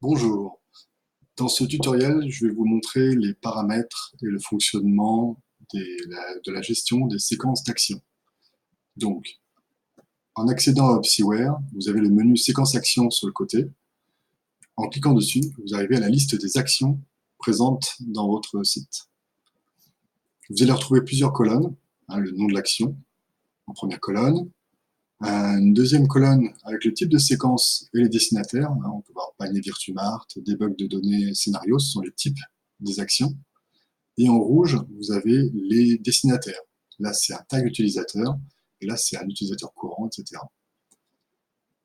Bonjour, dans ce tutoriel, je vais vous montrer les paramètres et le fonctionnement de la gestion des séquences d'actions. Donc, en accédant à Opsiware, vous avez le menu séquence actions sur le côté. En cliquant dessus, vous arrivez à la liste des actions présentes dans votre site. Vous allez retrouver plusieurs colonnes, le nom de l'action en première colonne, une deuxième colonne avec le type de séquence et les destinataires. On peut voir panier Virtumart, debug de données, scénario, ce sont les types des actions. Et en rouge, vous avez les destinataires. Là, c'est un tag utilisateur, et là, c'est un utilisateur courant, etc.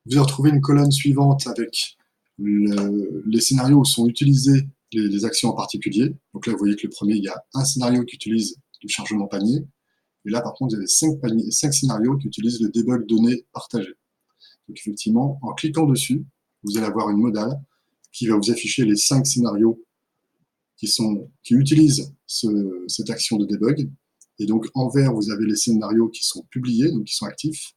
Vous allez retrouver une colonne suivante avec les scénarios où sont utilisées les actions en particulier. Donc là, vous voyez que le premier, il y a un scénario qui utilise le chargement panier. Et là, par contre, vous avez 5 scénarios qui utilisent le debug données partagées. Donc effectivement, en cliquant dessus, vous allez avoir une modale qui va vous afficher les 5 scénarios qui utilisent cette action de debug. Et donc en vert, vous avez les scénarios qui sont publiés, donc qui sont actifs.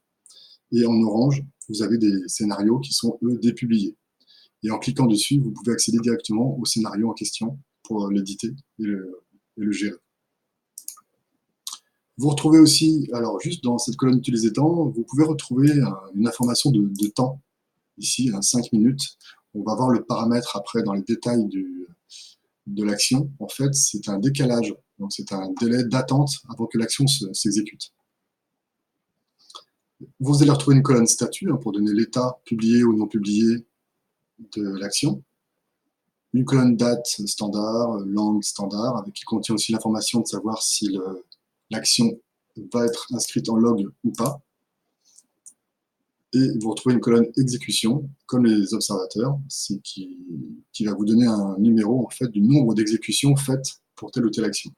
Et en orange, vous avez des scénarios qui sont, eux, dépubliés. Et en cliquant dessus, vous pouvez accéder directement au scénario en question pour l'éditer et le gérer. Vous retrouvez aussi, alors juste dans cette colonne utiliser temps, vous pouvez retrouver une information de temps, ici, 5 minutes. On va voir le paramètre après dans les détails de l'action. En fait, c'est un décalage, donc c'est un délai d'attente avant que l'action s'exécute. Vous allez retrouver une colonne statut pour donner l'état publié ou non publié de l'action. Une colonne date standard, langue standard, avec qui contient aussi l'information de savoir si l'action va être inscrite en log ou pas. Et vous retrouvez une colonne exécution, comme les observateurs, qui va vous donner un numéro en fait, du nombre d'exécutions faites pour telle ou telle action.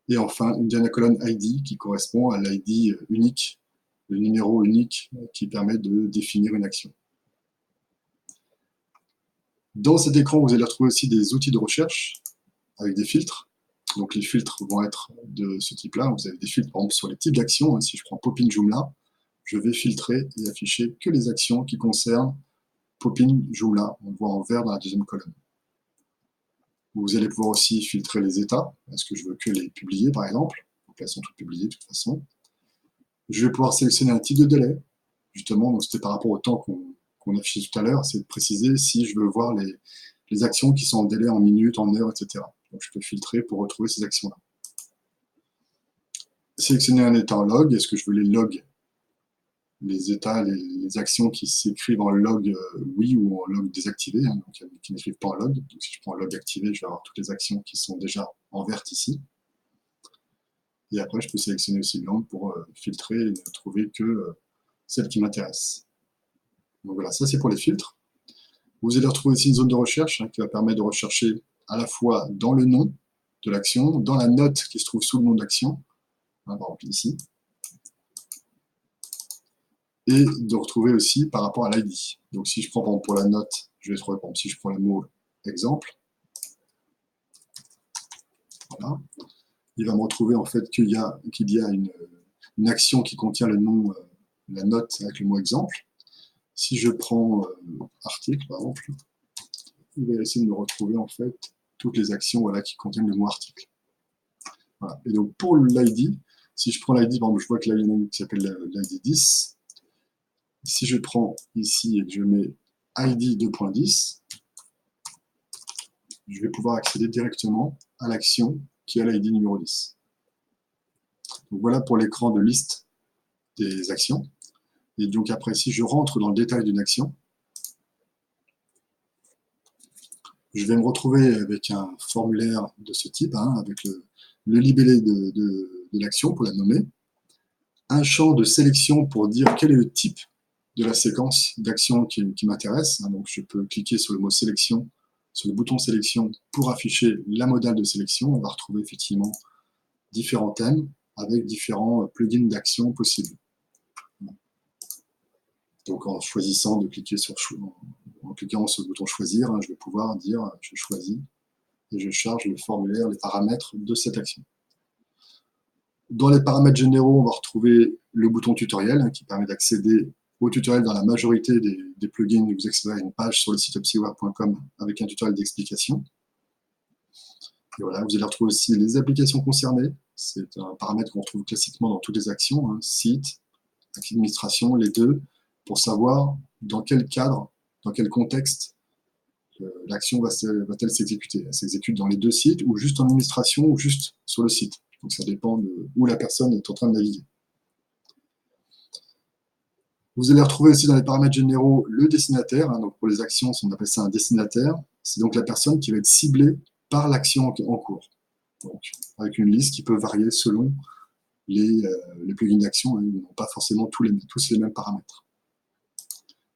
Et enfin, une dernière colonne ID qui correspond à l'ID unique, le numéro unique qui permet de définir une action. Dans cet écran, vous allez retrouver aussi des outils de recherche avec des filtres. Donc les filtres vont être de ce type-là. Vous avez des filtres, par exemple, sur les types d'actions. Si je prends Popin Joomla, je vais filtrer et afficher que les actions qui concernent Popin Joomla. On le voit en vert dans la deuxième colonne. Vous allez pouvoir aussi filtrer les états. Est-ce que je veux que les publier, par exemple? Donc là, elles sont toutes publiées de toute façon. Je vais pouvoir sélectionner un type de délai. Justement, donc c'était par rapport au temps qu'on affichait tout à l'heure, c'est de préciser si je veux voir les actions qui sont en délai en minutes, en heures, etc. Donc je peux filtrer pour retrouver ces actions-là. Sélectionner un état en log. Est-ce que je veux les logs, les états, les actions qui s'écrivent en log oui ou en log désactivé, donc qui n'écrivent pas en log. Donc si je prends log activé, je vais avoir toutes les actions qui sont déjà en vert ici. Et après, je peux sélectionner aussi le langue pour filtrer et ne trouver que celles qui m'intéressent. Donc voilà, ça c'est pour les filtres. Vous allez retrouver aussi une zone de recherche qui va permettre de rechercher à la fois dans le nom de l'action, dans la note qui se trouve sous le nom de l'action, par exemple ici, et de retrouver aussi par rapport à l'ID. Donc si je prends par exemple pour la note, je vais trouver par exemple si je prends le mot exemple, voilà, il va me retrouver en fait qu'il y a une action qui contient le nom, la note avec le mot exemple. Si je prends article par exemple, il va essayer de me retrouver en fait toutes les actions voilà, qui contiennent le mot article. Voilà. Et donc pour l'ID, si je prends l'ID, par exemple, je vois que là il y en a une qui s'appelle l'ID 10. Si je prends ici et que je mets ID 2.10, je vais pouvoir accéder directement à l'action qui a l'ID numéro 10. Donc voilà pour l'écran de liste des actions. Et donc après, si je rentre dans le détail d'une action, je vais me retrouver avec un formulaire de ce type, avec le libellé de l'action pour la nommer, un champ de sélection pour dire quel est le type de la séquence d'action qui m'intéresse. Donc je peux cliquer sur le mot sélection, sur le bouton sélection pour afficher la modale de sélection. On va retrouver effectivement différents thèmes avec différents plugins d'action possibles. Donc en choisissant de cliquer en cliquant sur le bouton choisir, je vais pouvoir dire je choisis et je charge le formulaire, les paramètres de cette action. Dans les paramètres généraux, on va retrouver le bouton tutoriel qui permet d'accéder au tutoriel dans la majorité des plugins. Vous accéderez à une page sur le site opsiware.com avec un tutoriel d'explication. Et voilà, vous allez retrouver aussi les applications concernées. C'est un paramètre qu'on retrouve classiquement dans toutes les actions, hein, site, administration, les deux, pour savoir dans quel cadre, dans quel contexte l'action va-t-elle s'exécuter. Elle s'exécute dans les deux sites, ou juste en administration, ou juste sur le site. Donc ça dépend de où la personne est en train de naviguer. Vous allez retrouver aussi dans les paramètres généraux le destinataire. Hein, donc pour les actions, on appelle ça un destinataire. C'est donc la personne qui va être ciblée par l'action en cours. Donc, avec une liste qui peut varier selon les plugins d'action. Hein, ils n'ont pas forcément tous les mêmes paramètres.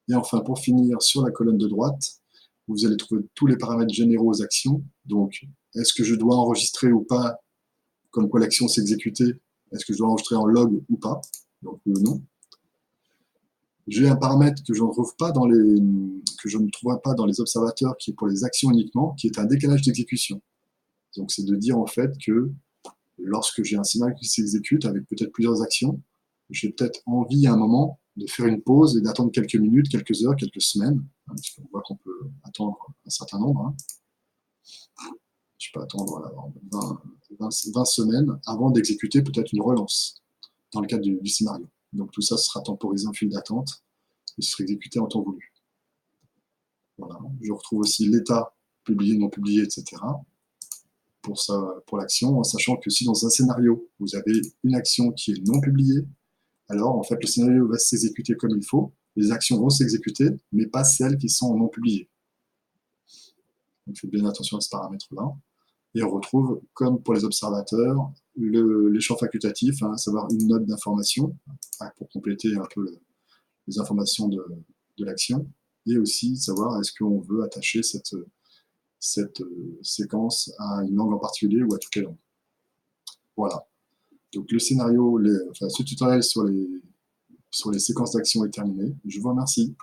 Et enfin, pour finir, sur la colonne de droite, vous allez trouver tous les paramètres généraux aux actions. Donc, est-ce que je dois enregistrer ou pas, comme quoi l'action s'est exécutée? Est-ce que je dois enregistrer en log ou pas? Donc, oui ou non. J'ai un paramètre que je ne trouverai pas dans les observateurs, qui est pour les actions uniquement, qui est un décalage d'exécution. Donc, c'est de dire en fait que lorsque j'ai un scénario qui s'exécute avec peut-être plusieurs actions, j'ai peut-être envie à un moment de faire une pause et d'attendre quelques minutes, quelques heures, quelques semaines. Parce qu'on voit qu'on peut attendre un certain nombre. Hein. Je peux attendre 20 semaines avant d'exécuter peut-être une relance dans le cadre du scénario. Donc tout ça sera temporisé en file d'attente et sera exécuté en temps voulu. Voilà. Je retrouve aussi l'état publié, non publié, etc. Pour l'action, en sachant que si dans un scénario, vous avez une action qui est non publiée, alors en fait le scénario va s'exécuter comme il faut, les actions vont s'exécuter, mais pas celles qui sont non publiées. Donc faites bien attention à ce paramètre-là. Et on retrouve, comme pour les observateurs, les champs facultatifs, hein, à savoir une note d'information, pour compléter un peu les informations de l'action, et aussi savoir est-ce qu'on veut attacher cette séquence à une langue en particulier ou à toutes les langues. Voilà. Donc le scénario, ce tutoriel sur les séquences d'action est terminé. Je vous remercie.